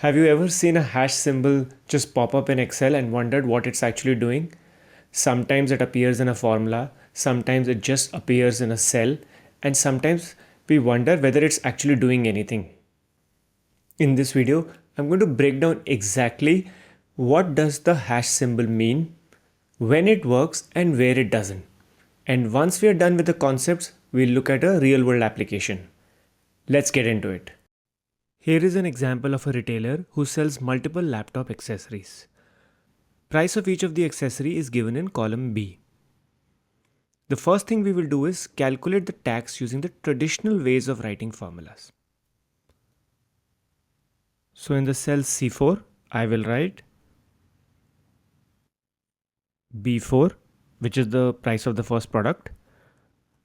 Have you ever seen a hash symbol just pop up in Excel and wondered what it's actually doing? Sometimes it appears in a formula, sometimes it just appears in a cell, and sometimes we wonder whether it's actually doing anything. In this video, I'm going to break down exactly what does the hash symbol mean, when it works and where it doesn't. And once we are done with the concepts, we'll look at a real world application. Let's get into it. Here is an example of a retailer who sells multiple laptop accessories. Price of each of the accessory is given in column B. The first thing we will do is calculate the tax using the traditional ways of writing formulas. So in the cell C4, I will write B4, which is the price of the first product,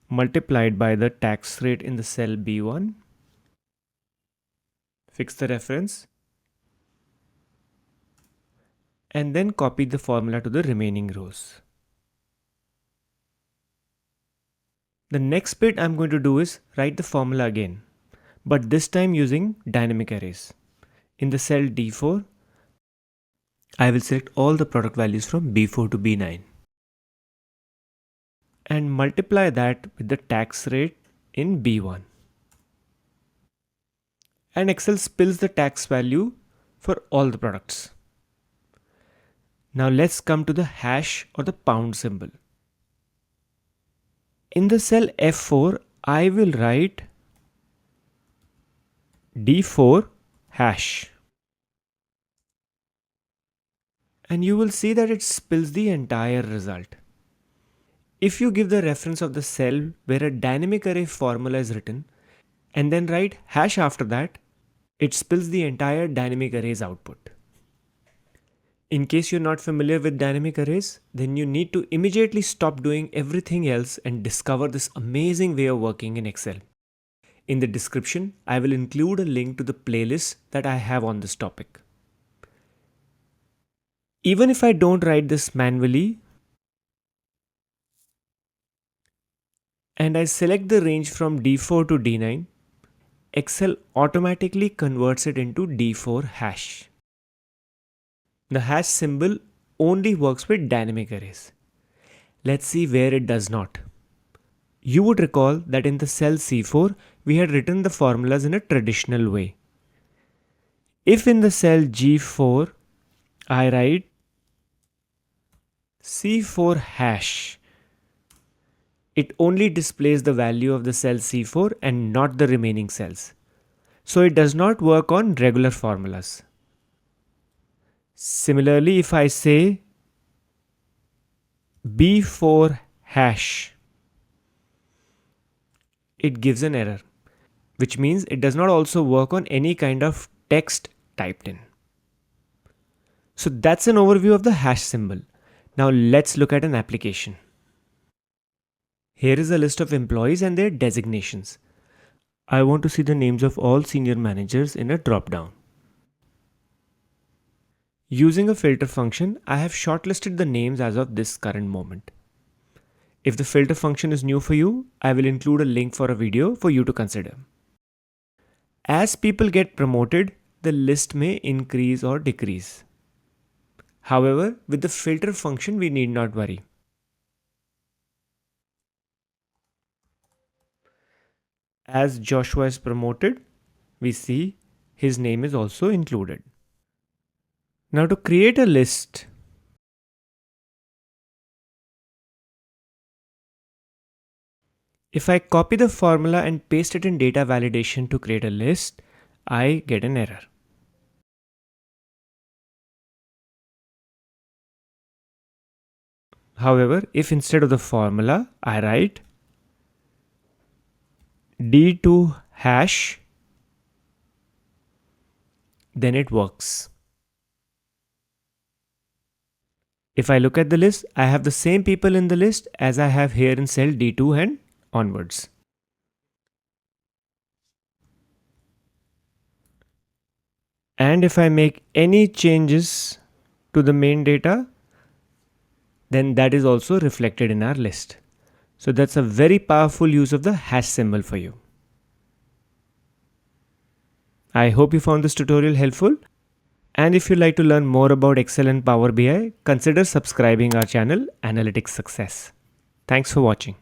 multiplied by the tax rate in the cell B1. Fix the reference, and then copy the formula to the remaining rows. The next bit I'm going to do is write the formula again, but this time using dynamic arrays. In the cell D4, I will select all the product values from B4 to B9 and multiply that with the tax rate in B1. And Excel spills the tax value for all the products. Now let's come to the hash or the pound symbol. In the cell F4, I will write D4 hash. And you will see that it spills the entire result. If you give the reference of the cell where a dynamic array formula is written and then write hash after that, it spills the entire dynamic array's output. In case you're not familiar with dynamic arrays, then you need to immediately stop doing everything else and discover this amazing way of working in Excel. In the description, I will include a link to the playlist that I have on this topic. Even if I don't write this manually, and I select the range from D4 to D9, Excel automatically converts it into D4 hash. The hash symbol only works with dynamic arrays. Let's see where it does not. You would recall that in the cell C4, we had written the formulas in a traditional way. If in the cell G4, I write C4 hash, it only displays the value of the cell C4 and not the remaining cells. So it does not work on regular formulas. Similarly, if I say B4 hash, it gives an error, which means it does not also work on any kind of text typed in. So that's an overview of the hash symbol. Now let's look at an application. Here is a list of employees and their designations. I want to see the names of all senior managers in a drop-down. Using a filter function, I have shortlisted the names as of this current moment. If the filter function is new for you, I will include a link for a video for you to consider. As people get promoted, the list may increase or decrease. However, with the filter function, we need not worry. As Joshua is promoted, we see his name is also included. Now to create a list, if I copy the formula and paste it in data validation to create a list, I get an error. However, if instead of the formula, I write D2 hash, then it works. If I look at the list, I have the same people in the list as I have here in cell D2 and onwards. And if I make any changes to the main data, then that is also reflected in our list. So that's a very powerful use of the hash symbol for you. I hope you found this tutorial helpful. And if you'd like to learn more about Excel and Power BI, consider subscribing our channel Analytics Success. Thanks for watching.